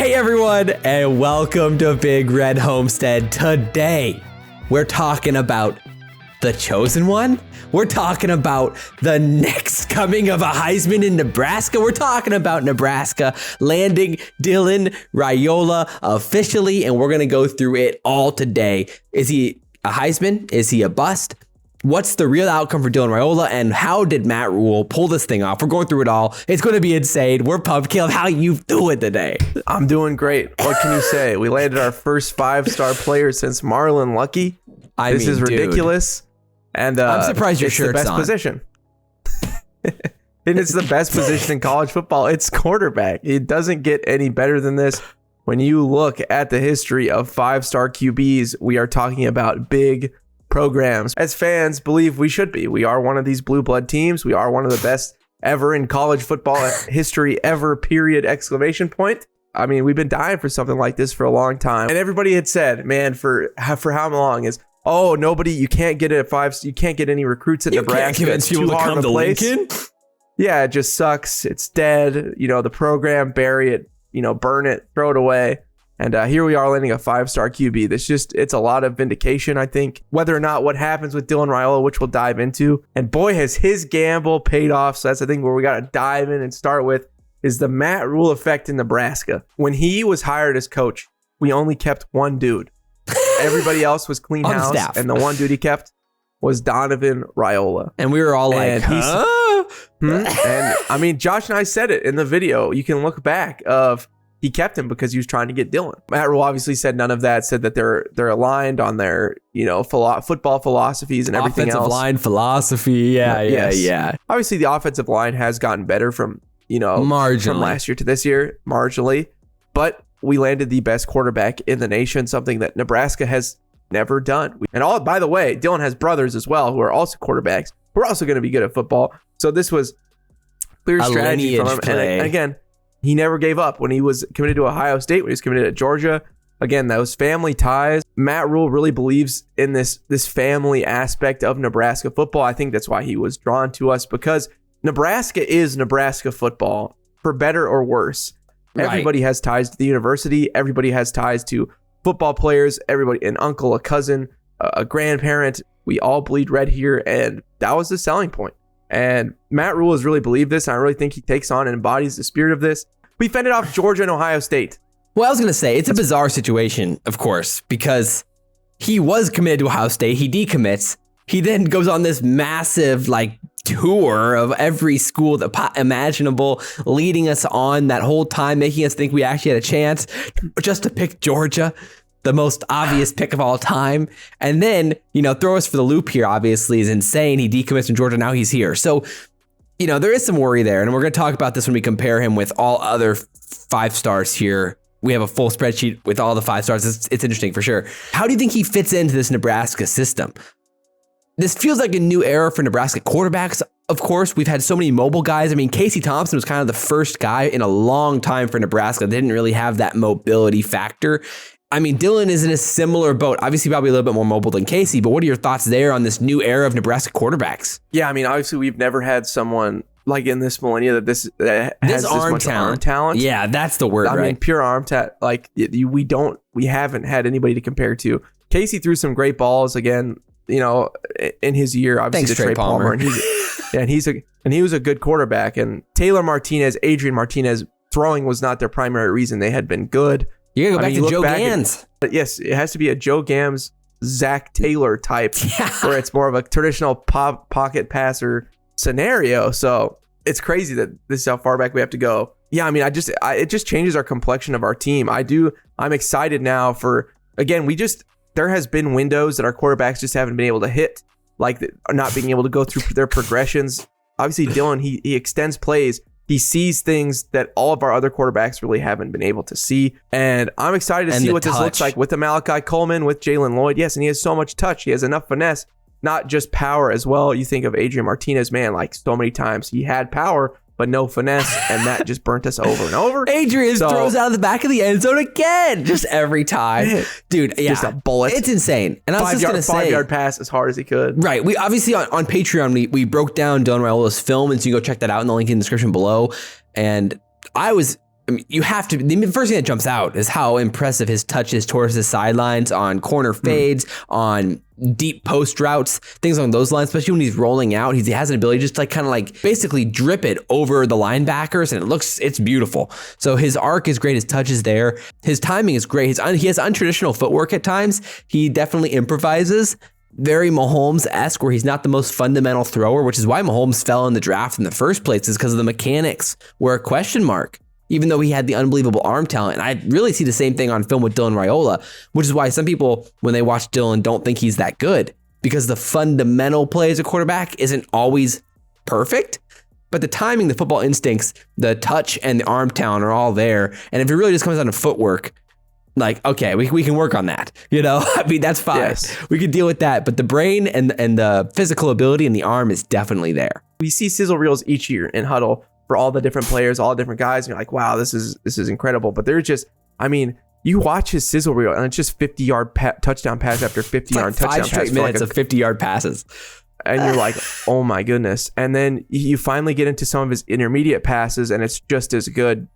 Hey everyone, and welcome to Big Red Homestead. Today, we're talking about the chosen one. We're talking about the next coming of a Heisman in Nebraska. We're talking about Nebraska landing Dylan Raiola officially, and we're going to go through it all today. Is he a Heisman? Is he a bust? What's the real outcome for Dylan Raiola, and how did Matt Rhule pull this thing off? We're going through it all. It's going to be insane. We're pumped. Caleb, how you doing today? I'm doing great. What can you say? We landed our first 5-star player since Marlon Lucky. This is ridiculous. And I'm surprised your shirt's the best on. Position. And it's the best position in college football. It's quarterback. It doesn't get any better than this. When you look at the history of 5-star QBs, we are talking about big programs. As fans, believe we should be. We are one of these blue blood teams. We are one of the best ever in college football history ever, period, exclamation point. I mean, we've been dying for something like this for a long time. And everybody had said, man, for how long is, oh, nobody, you can't get you can't get any recruits at Nebraska. It's too hard of a place. Yeah, it just sucks. It's dead. You know, the program, bury it, burn it, throw it away. And here we are landing a 5-star QB. It's a lot of vindication, I think, whether or not what happens with Dylan Raiola, which we'll dive into. And boy, has his gamble paid off. So that's the thing where we got to dive in and start with is the Matt Rhule effect in Nebraska. When he was hired as coach, we only kept one dude. Everybody else was clean house. Staff. And the one dude he kept was Donovan Raiola. And we were all like, huh? And I mean, Josh and I said it in the video. You can look back of he kept him because he was trying to get Dylan. Matt Rhule obviously said none of that, said that they're aligned on their, football philosophies and everything else. Offensive line philosophy. Yeah. Obviously the offensive line has gotten better from last year to this year, marginally, but we landed the best quarterback in the nation, something that Nebraska has never done. And by the way, Dylan has brothers as well who are also quarterbacks. We're also going to be good at football. So this was clear strategy from him. And again, he never gave up when he was committed to Ohio State, when he was committed to Georgia. Again, those family ties. Matt Rhule really believes in this family aspect of Nebraska football. I think that's why he was drawn to us, because Nebraska is Nebraska football, for better or worse. Right. Everybody has ties to the university. Everybody has ties to football players. Everybody, an uncle, a cousin, a grandparent. We all bleed red here, and that was the selling point. And Matt Rhule has really believed this, and I really think he takes on and embodies the spirit of this. We fended off Georgia and Ohio State. Well, I was going to say, it's a bizarre situation, of course, because he was committed to Ohio State. He decommits. He then goes on this massive tour of every school imaginable, leading us on that whole time, making us think we actually had a chance just to pick Georgia, the most obvious pick of all time. And then, throw us for the loop here, obviously, is insane. He decommits from Georgia. Now he's here. So, there is some worry there. And we're going to talk about this when we compare him with all other 5-stars here. We have a full spreadsheet with all the 5 stars. It's interesting for sure. How do you think he fits into this Nebraska system? This feels like a new era for Nebraska quarterbacks. Of course, we've had so many mobile guys. I mean, Casey Thompson was kind of the first guy in a long time for Nebraska that didn't really have that mobility factor. I mean, Dylan is in a similar boat, obviously probably a little bit more mobile than Casey, but what are your thoughts there on this new era of Nebraska quarterbacks? Yeah, I mean, obviously we've never had someone like in this millennia that has this much arm talent. Yeah, that's the word, I mean, pure arm talent. We haven't had anybody to compare to. Casey threw some great balls again, in his year, obviously. Thanks, Trey Palmer. And he was a good quarterback. And Adrian Martinez, throwing was not their primary reason. They had been good. You gotta go back to Joe Gans. Yes, it has to be a Joe Gams, Zach Taylor type, where it's more of a traditional pocket passer scenario. So it's crazy that this is how far back we have to go. Yeah, I mean, it just changes our complexion of our team. I'm excited now for, again, there has been windows that our quarterbacks just haven't been able to hit, like not being able to go through their progressions. Obviously, Dylan, he extends plays. He sees things that all of our other quarterbacks really haven't been able to see. And I'm excited to see what this looks like with the Malachi Coleman, with Jalen Lloyd. Yes, and he has so much touch. He has enough finesse, not just power as well. You think of Adrian Martinez, man, like so many times he had power, but no finesse, and that just burnt us over and over. Adrian throws out of the back of the end zone again, just every time. Dude, yeah. Just a bullet. It's insane. And I was just going to say, 5-yard pass as hard as he could. Right. We obviously on Patreon, we broke down Dylan Raiola's film, and so you can go check that out in the link in the description below. And I was mean, you have to. The first thing that jumps out is how impressive his touch is towards the sidelines on corner fades, on deep post routes, things along those lines. Especially when he's rolling out, he has an ability just to like kind of like basically drip it over the linebackers, and it's beautiful. So his arc is great. His touch is there. His timing is great. He has untraditional footwork at times. He definitely improvises. Very Mahomes-esque, where he's not the most fundamental thrower, which is why Mahomes fell in the draft in the first place, is because of the mechanics were a question mark, even though he had the unbelievable arm talent. And I really see the same thing on film with Dylan Raiola, which is why some people, when they watch Dylan, don't think he's that good, because the fundamental play as a quarterback isn't always perfect, but the timing, the football instincts, the touch, and the arm talent are all there. And if it really just comes down to footwork, like, okay, we can work on that. I mean, that's fine. Yes. We can deal with that. But the brain and the physical ability and the arm is definitely there. We see sizzle reels each year in huddle for all the different players, all the different guys. And you're like, wow, this is incredible. But they're just, I mean, you watch his sizzle reel and it's just 50-yard touchdown pass after 50-yard touchdown pass. 5 straight minutes of 50-yard passes. And you're like, oh my goodness. And then you finally get into some of his intermediate passes and it's just as good,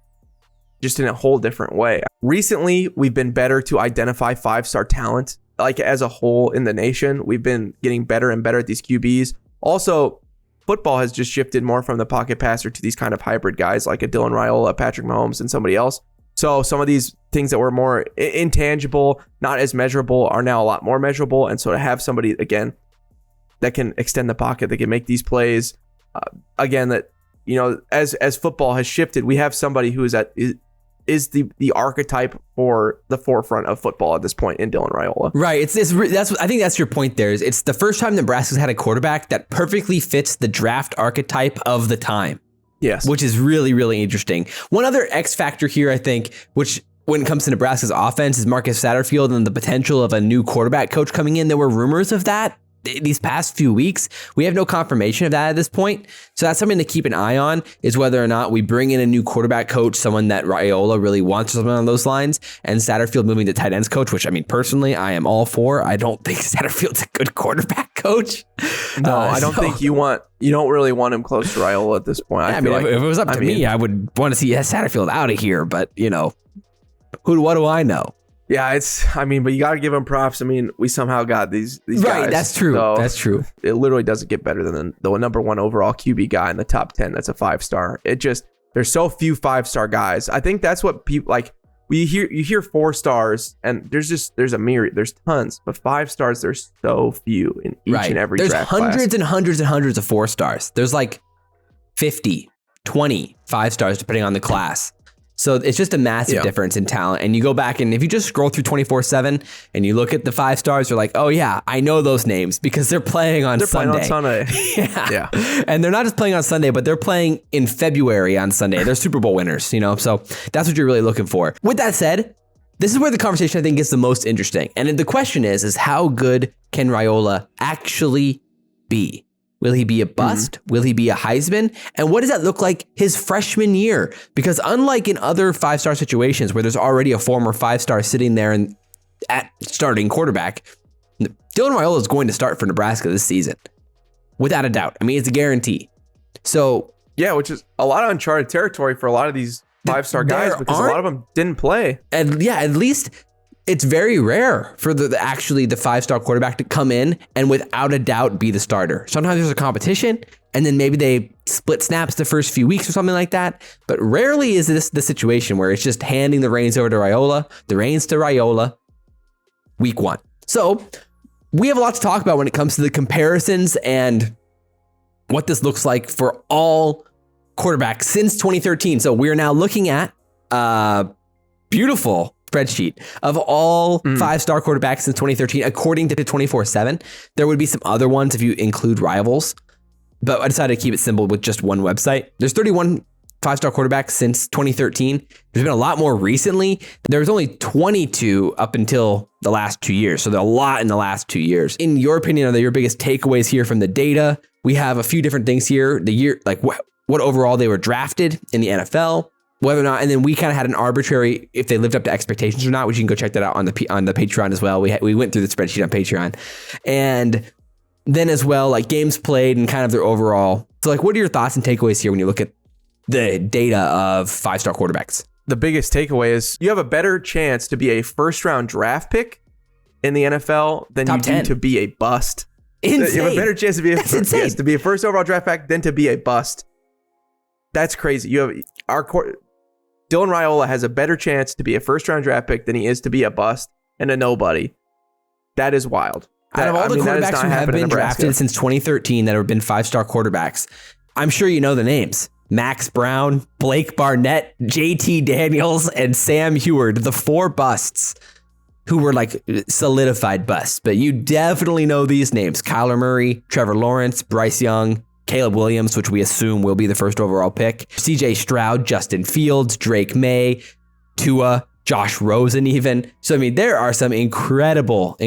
just in a whole different way. Recently, we've been better to identify 5-star talent, like as a whole in the nation. We've been getting better and better at these QBs. Also, football has just shifted more from the pocket passer to these kind of hybrid guys like a Dylan Raiola, Patrick Mahomes, and somebody else. So some of these things that were more intangible, not as measurable, are now a lot more measurable. And so to have somebody, again, that can extend the pocket, that can make these plays, again, that, as football has shifted, we have somebody who is the archetype for the forefront of football at this point in Dylan Raiola. Right. I think that's your point there. It's the first time Nebraska's had a quarterback that perfectly fits the draft archetype of the time. Yes. Which is really, really interesting. One other X factor here, I think, which when it comes to Nebraska's offense, is Marcus Satterfield and the potential of a new quarterback coach coming in. There were rumors of that these past few weeks. We have no confirmation of that at this point. So that's something to keep an eye on, is whether or not we bring in a new quarterback coach, someone that Raiola really wants, something on those lines, and Satterfield moving to tight ends coach, which, I mean, personally, I am all for. I don't think Satterfield's a good quarterback coach. No, I don't think you don't really want him close to Raiola at this point. I mean, if it was up to me, I would want to see Satterfield out of here, but what do I know? Yeah, but you got to give him props. I mean, we somehow got these guys. Right, that's true. So that's true. It literally doesn't get better than the number 1 overall QB guy in the top 10 that's a 5-star. There's so few 5-star guys. I think that's what people like. You hear 4 stars, and there's a myriad. There's tons, but 5 stars, there's so few in each and every draft class. There's hundreds and hundreds and hundreds of 4 stars. There's like 50, 20 5 stars, depending on the class. So it's just a massive difference in talent. And you go back, and if you just scroll through 24/7 and you look at the 5 stars, you're like, oh yeah, I know those names because they're playing on Sunday. They're playing on Sunday. Yeah. And they're not just playing on Sunday, but they're playing in February on Sunday. They're Super Bowl winners, So that's what you're really looking for. With that said, this is where the conversation I think gets the most interesting. And the question is how good can Raiola actually be? Will he be a bust? Will he be a Heisman? And what does that look like his freshman year? Because unlike in other 5-star situations where there's already a former 5-star sitting there and at starting quarterback, Dylan Raiola is going to start for Nebraska this season, without a doubt. I mean, it's a guarantee. So yeah, which is a lot of uncharted territory for a lot of these 5-star guys because a lot of them didn't play. And yeah, at least it's very rare for the 5-star quarterback to come in and without a doubt be the starter. Sometimes there's a competition and then maybe they split snaps the first few weeks or something like that. But rarely is this the situation where it's just handing the reins over to Raiola, week 1. So we have a lot to talk about when it comes to the comparisons and what this looks like for all quarterbacks since 2013. So we're now looking at beautiful spreadsheet of all 5-star quarterbacks since 2013, according to 24/7. There would be some other ones if you include rivals, but I decided to keep it simple with just one website. There's 31 5-star quarterbacks since 2013. There's been a lot more recently. There was only 22 up until the last 2 years. So there's a lot in the last 2 years. In your opinion, are there your biggest takeaways here from the data? We have a few different things here. The year, like what overall they were drafted in the NFL, whether or not, and then we kind of had an arbitrary if they lived up to expectations or not, which you can go check that out on the Patreon as well. We went through the spreadsheet on Patreon, and then as well like games played and kind of their overall. So like, what are your thoughts and takeaways here when you look at the data of 5-star quarterbacks? the biggest takeaway is you have a better chance to be a first-round draft pick in the NFL than Top you 10. do to be a bust. Insane. You have a better chance to be insane. to be a first overall draft pick than to be a bust. That's crazy. You have Dylan Raiola has a better chance to be a first-round draft pick than he is to be a bust and a nobody. That is wild. Out of all the quarterbacks who have been drafted since 2013 that have been 5-star quarterbacks, I'm sure you know the names. Max Brown, Blake Barnett, JT Daniels, and Sam Heward, the 4 busts who were like solidified busts. But you definitely know these names. Kyler Murray, Trevor Lawrence, Bryce Young, Caleb Williams, which we assume will be the first overall pick, CJ Stroud, Justin Fields, Drake May, Tua, Josh Rosen even. So, I mean, there are some incredible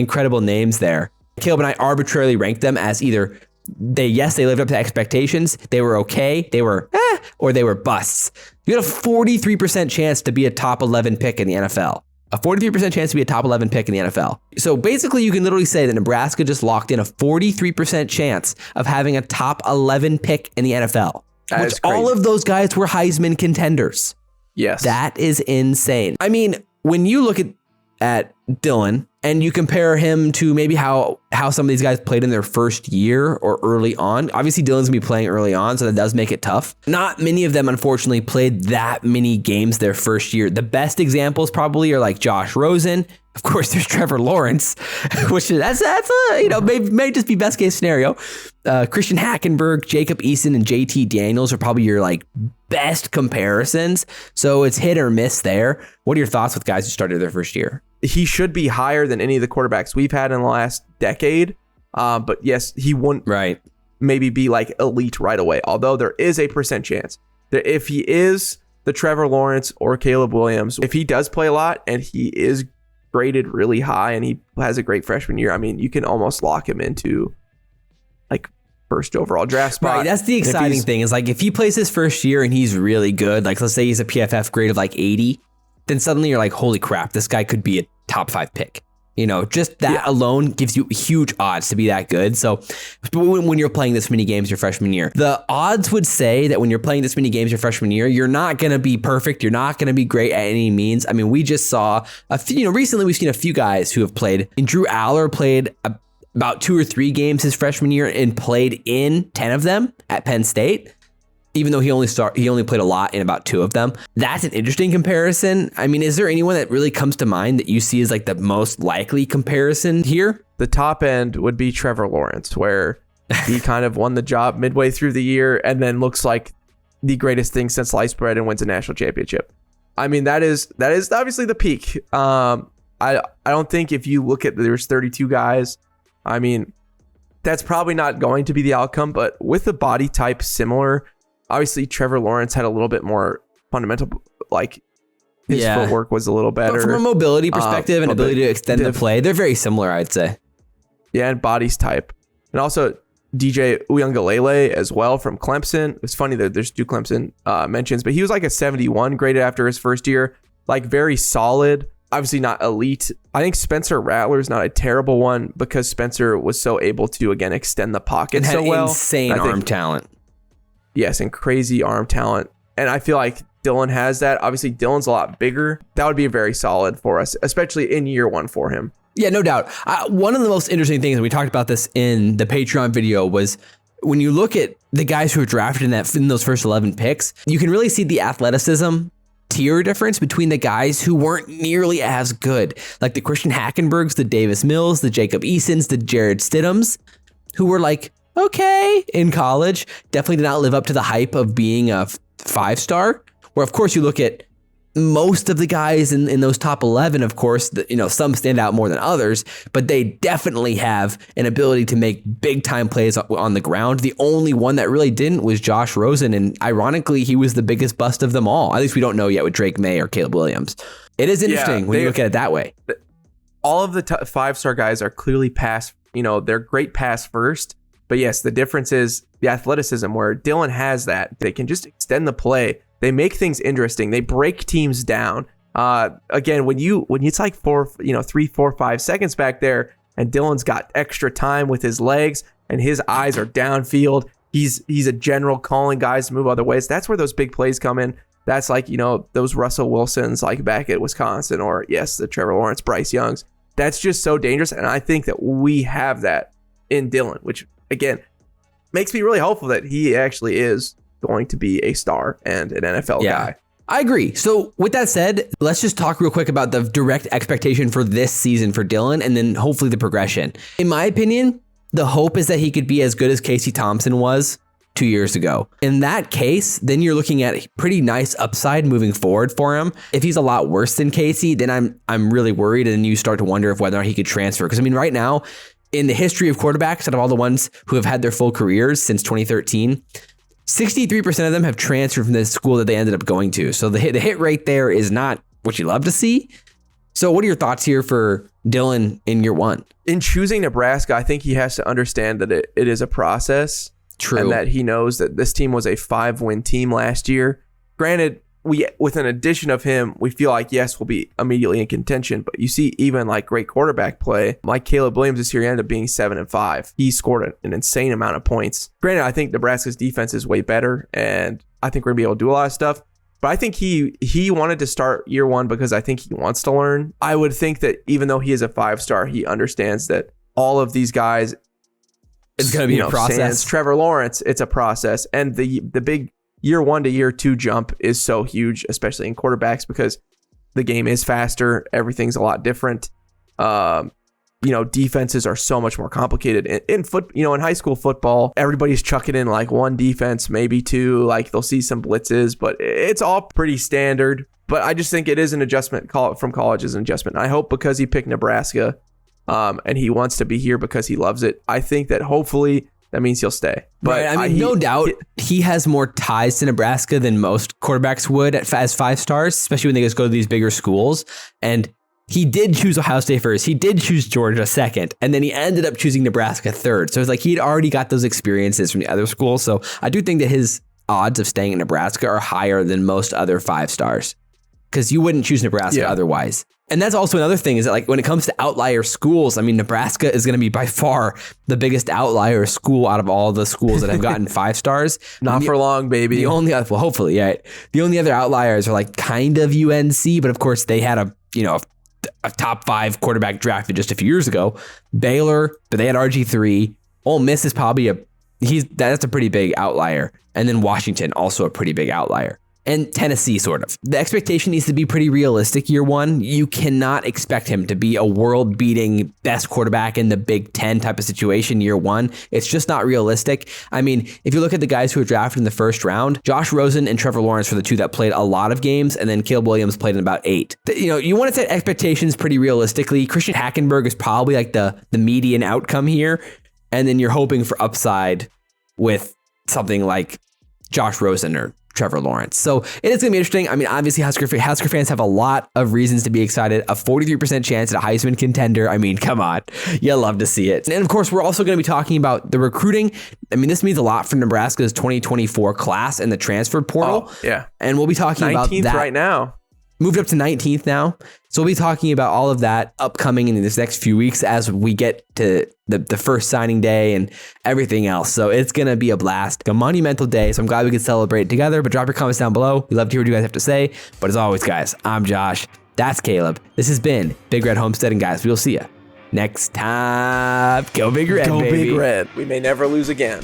names there. Caleb and I arbitrarily ranked them as either they lived up to expectations, they were okay, they were or they were busts. You got a 43% chance to be a top 11 pick in the NFL. A 43% chance to be a top 11 pick in the NFL. So basically you can literally say that Nebraska just locked in a 43% chance of having a top 11 pick in the NFL. Which all of those guys were Heisman contenders. Yes. That is insane. I mean, when you look at Dylan and you compare him to maybe how some of these guys played in their first year or early on, obviously Dylan's gonna be playing early on, so that does make it tough. Not many of them, unfortunately, played that many games their first year. The best examples probably are like Josh Rosen. Of course, there's Trevor Lawrence, which that's may just be best case scenario. Christian Hackenberg, Jacob Eason, and JT Daniels are probably your like best comparisons. So it's hit or miss there. What are your thoughts with guys who started their first year? He should be higher than any of the quarterbacks we've had in the last decade. But yes, he wouldn't maybe be like elite right away. Although there is a percent chance that if he is the Trevor Lawrence or Caleb Williams, if he does play a lot and he is graded really high and he has a great freshman year, I mean, you can almost lock him into like first overall draft spot. Right, that's the exciting thing is like if he plays his first year and he's really good, like let's say he's a PFF grade of like 80, then suddenly you're like, holy crap, this guy could be a top 5 pick. You know, just that alone gives you huge odds to be that good. So when you're playing this many games your freshman year, the odds would say that when you're playing this many games your freshman year, you're not going to be perfect. You're not going to be great at any means. I mean, we just saw a few, recently we've seen a few guys who have played, and Drew Aller played about 2 or 3 games his freshman year and played in 10 of them at Penn State. Even though he only played a lot in about 2 of them. That's an interesting comparison. I mean, is there anyone that really comes to mind that you see as like the most likely comparison here? The top end would be Trevor Lawrence, where he kind of won the job midway through the year and then looks like the greatest thing since sliced bread and wins a national championship. I mean, that is obviously the peak. I don't think if you look at there's 32 guys, I mean, that's probably not going to be the outcome, but with the body type similar, obviously, Trevor Lawrence had a little bit more fundamental, like his footwork was a little better. But from a mobility perspective and ability to extend the play, they're very similar, I'd say. Yeah, and bodies type. And also DJ Uiagalelei as well from Clemson. It's funny that there's 2 Clemson mentions, but he was like a 71 graded after his first year. Like very solid, obviously not elite. I think Spencer Rattler's not a terrible one because Spencer was so able to, again, extend the pocket so well. Insane arm talent. Yes, and crazy arm talent. And I feel like Dylan has that. Obviously, Dylan's a lot bigger. That would be very solid for us, especially in year 1 for him. Yeah, no doubt. One of the most interesting things, and we talked about this in the Patreon video, was when you look at the guys who were drafted in those first 11 picks, you can really see the athleticism tier difference between the guys who weren't nearly as good. Like the Christian Hackenbergs, the Davis Mills, the Jacob Easons, the Jared Stidhams, who were like, okay, in college, definitely did not live up to the hype of being a 5-star. Where, of course, you look at most of the guys in those top 11, of course, some stand out more than others, but they definitely have an ability to make big time plays on the ground. The only one that really didn't was Josh Rosen, and ironically, he was the biggest bust of them all. At least we don't know yet with Drake May or Caleb Williams. It is interesting when you look at it that way. All of the 5-star guys are clearly pass, they're great pass first. But yes, the difference is the athleticism where Dylan has that. They can just extend the play. They make things interesting. They break teams down. Again, when it's like 3, 4, 5 seconds back there and Dylan's got extra time with his legs and his eyes are downfield. He's a general calling guys to move other ways. That's where those big plays come in. That's like, those Russell Wilsons like back at Wisconsin, or yes, the Trevor Lawrence, Bryce Youngs. That's just so dangerous. And I think that we have that in Dylan, which again makes me really hopeful that he actually is going to be a star and an NFL guy. I agree. So with that said, let's just talk real quick about the direct expectation for this season for Dylan, and then hopefully the progression. In my opinion, the hope is that he could be as good as Casey Thompson was 2 years ago. In that case, then you're looking at a pretty nice upside moving forward for him. If he's a lot worse than Casey, then I'm really worried, and you start to wonder if whether or not he could transfer. Because I mean, right now, in the history of quarterbacks, out of all the ones who have had their full careers since 2013, 63% of them have transferred from the school that they ended up going to. So the hit rate there is not what you love to see. So what are your thoughts here for Dylan in year one? In choosing Nebraska, I think he has to understand that it is a process. True. And that he knows that this team was a 5-win team last year. Granted, with an addition of him, we feel like, yes, we'll be immediately in contention. But you see even like great quarterback play, like Caleb Williams this year, he ended up being 7-5. He scored an insane amount of points. Granted, I think Nebraska's defense is way better, and I think we're going to be able to do a lot of stuff. But I think he wanted to start year one because I think he wants to learn. I would think that even though he is a 5-star, he understands that all of these guys, it's going to be a process. Sands, Trevor Lawrence, it's a process. And the big year 1 to year 2 jump is so huge, especially in quarterbacks, because the game is faster. Everything's a lot different. Defenses are so much more complicated in high school football. Everybody's chucking in like one defense, maybe two, like they'll see some blitzes, but it's all pretty standard. But I just think it is an adjustment. From college is an adjustment. I hope because he picked Nebraska, and he wants to be here because he loves it, I think that hopefully that means he'll stay. But right. No doubt he has more ties to Nebraska than most quarterbacks would as 5 stars, especially when they just go to these bigger schools. And he did choose Ohio State first. He did choose Georgia second. And then he ended up choosing Nebraska third. So it's like he'd already got those experiences from the other schools. So I do think that his odds of staying in Nebraska are higher than most other 5 stars, because you wouldn't choose Nebraska otherwise. And that's also another thing, is that like when it comes to outlier schools, I mean, Nebraska is going to be by far the biggest outlier school out of all the schools that have gotten 5 stars. Not for long, baby. The only, well, hopefully, yeah. The only other outliers are like kind of UNC, but of course they had a top 5 quarterback drafted just a few years ago. Baylor, but they had RG3. Ole Miss is probably that's a pretty big outlier. And then Washington, also a pretty big outlier. And Tennessee, sort of. The expectation needs to be pretty realistic year one. You cannot expect him to be a world-beating best quarterback in the Big Ten type of situation year one. It's just not realistic. I mean, if you look at the guys who were drafted in the first round, Josh Rosen and Trevor Lawrence were the 2 that played a lot of games, and then Caleb Williams played in about 8. You want to set expectations pretty realistically. Christian Hackenberg is probably like the median outcome here, and then you're hoping for upside with something like Josh Rosen or Trevor Lawrence. So it is going to be interesting. I mean, obviously Husker fans have a lot of reasons to be excited. A 43% chance at a Heisman contender. I mean, come on. You love to see it. And of course, we're also going to be talking about the recruiting. I mean, this means a lot for Nebraska's 2024 class and the transfer portal. Oh, yeah. And we'll be talking about that right now. Moved up to 19th now. So we'll be talking about all of that upcoming in this next few weeks as we get to the first signing day and everything else. So it's going to be a blast, a monumental day. So I'm glad we could celebrate it together. But drop your comments down below. We love to hear what you guys have to say. But as always, guys, I'm Josh. That's Caleb. This has been Big Red Homestead. And guys, we'll see you next time. Go Big Red, Go baby. Big Red. We may never lose again.